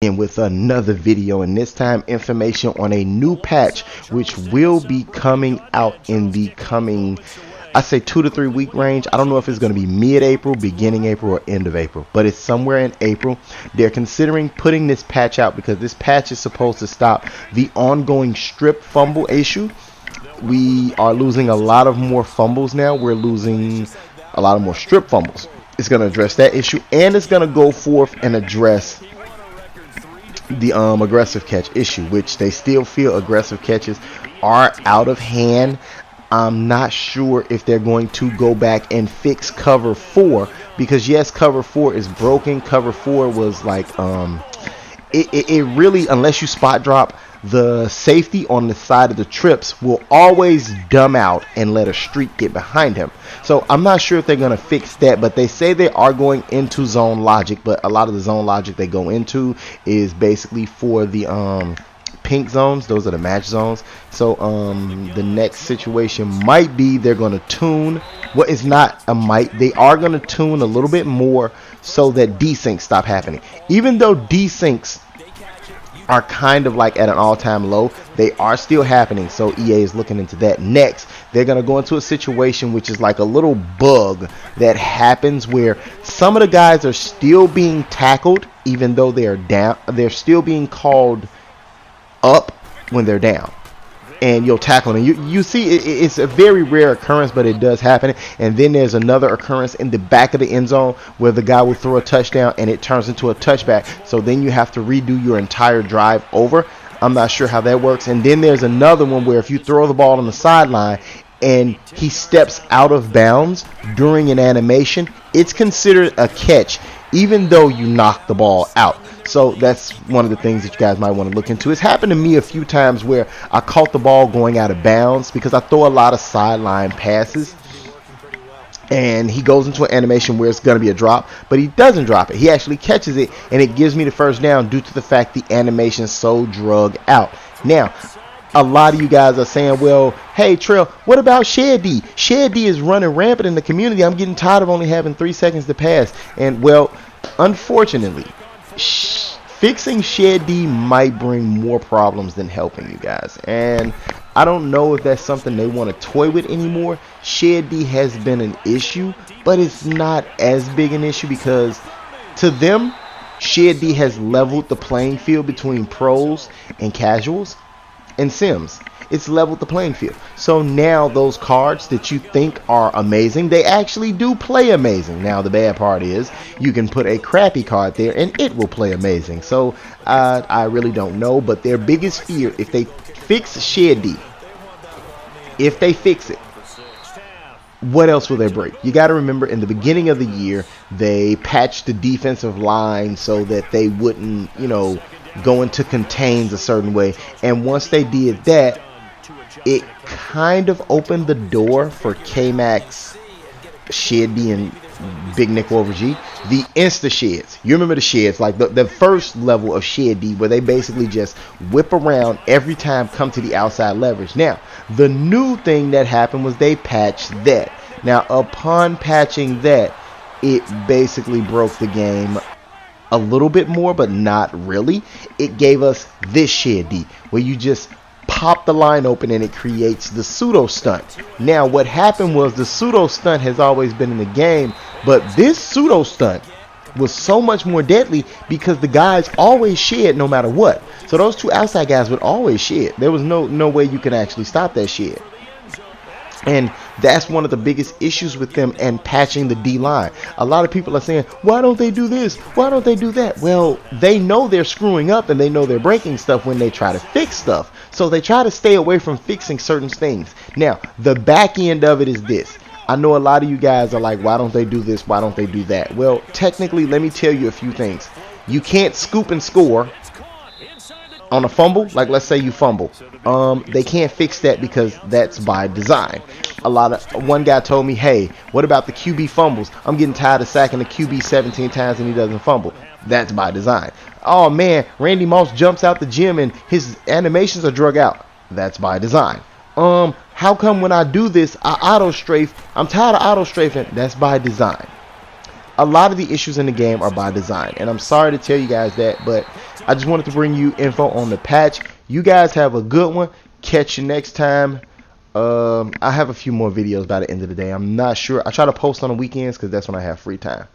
again with another video, and this time information on a new patch which will be coming out in the coming, I say 2 to 3 week range. I don't know if it's going to be mid-April, beginning April, or end of April, but it's somewhere in April. They're considering putting this patch out because this patch is supposed to stop the ongoing strip fumble issue. We are losing a lot of more fumbles now. We're losing a lot of more strip fumbles. It's going to address that issue, and it's going to go forth and address the aggressive catch issue, which they still feel aggressive catches are out of hand. I'm not sure if they're going to go back and fix cover 4, because yes, cover 4 is broken. Cover 4 was like it really, unless you spot drop, the safety on the side of the trips will always dumb out and let a streak get behind him. So I'm not sure if they're going to fix that, but they say they are going into zone logic, but a lot of the zone logic they go into is basically for the pink zones. Those are the match zones. So the next situation might be they're going to tune, well, it's not a might, they are going to tune a little bit more so that desyncs stop happening. Even though desyncs are kind of like at an all-time low, they are still happening. So EA is looking into that. Next, they're going to go into a situation which is like a little bug that happens where some of the guys are still being tackled even though they are down. They're still being called up when they're down, and you'll tackle them. You see, it's a very rare occurrence, but it does happen. And then there's another occurrence in the back of the end zone where the guy will throw a touchdown and it turns into a touchback. So then you have to redo your entire drive over. I'm not sure how that works. And then there's another one where if you throw the ball on the sideline and he steps out of bounds during an animation, it's considered a catch even though you knock the ball out. So that's one of the things that you guys might want to look into. It's happened to me a few times where I caught the ball going out of bounds because I throw a lot of sideline passes, and he goes into an animation where it's going to be a drop, but he doesn't drop it. He actually catches it, and it gives me the first down due to the fact the animation is so drug out. Now, a lot of you guys are saying, well, hey, Trail, what about Shed D? Shed D is running rampant in the community. I'm getting tired of only having 3 seconds to pass. And, well, unfortunately, fixing Shed D might bring more problems than helping you guys. And I don't know if that's something they want to toy with anymore. Shed D has been an issue, but it's not as big an issue because to them, Shed D has leveled the playing field between pros and casuals and sims. It's leveled the playing field. So now those cards that you think are amazing, they actually do play amazing. Now the bad part is you can put a crappy card there and it will play amazing. So I really don't know, but their biggest fear, if they fix Shed D, if they fix it, what else will they break? You got to remember, in the beginning of the year, they patched the defensive line so that they wouldn't, go into contains a certain way. And once they did that, it kind of opened the door for K-Max, Shed D, and Big Nick over G. The insta sheds. You remember the sheds, like the first level of Shed D, where they basically just whip around every time, come to the outside leverage. Now, the new thing that happened was they patched that. Now, upon patching that, it basically broke the game a little bit more, but not really. It gave us this Shed D, where you just pop the line open and it creates the pseudo stunt. Now, what happened was the pseudo stunt has always been in the game, but this pseudo stunt was so much more deadly because the guys always shed no matter what. So those two outside guys would always shed. There was no way you could actually stop that shed. And that's one of the biggest issues with them and patching the D-line. A lot of people are saying, why don't they do this? Why don't they do that? Well, they know they're screwing up and they know they're breaking stuff when they try to fix stuff. So they try to stay away from fixing certain things. Now, the back end of it is this. I know a lot of you guys are like, why don't they do this? Why don't they do that? Well, technically, let me tell you a few things. You can't scoop and score on a fumble. Like, let's say you fumble. They can't fix that because that's by design. One guy told me, hey, what about the QB fumbles? I'm getting tired of sacking the QB 17 times and he doesn't fumble. That's by design. Oh man, Randy Moss jumps out the gym and his animations are drug out. That's by design. How come when I do this, I auto strafe? I'm tired of auto strafing. That's by design. A lot of the issues in the game are by design, and I'm sorry to tell you guys that, but I just wanted to bring you info on the patch. You guys have a good one. Catch you next time. I have a few more videos by the end of the day. I'm not sure. I try to post on the weekends because that's when I have free time.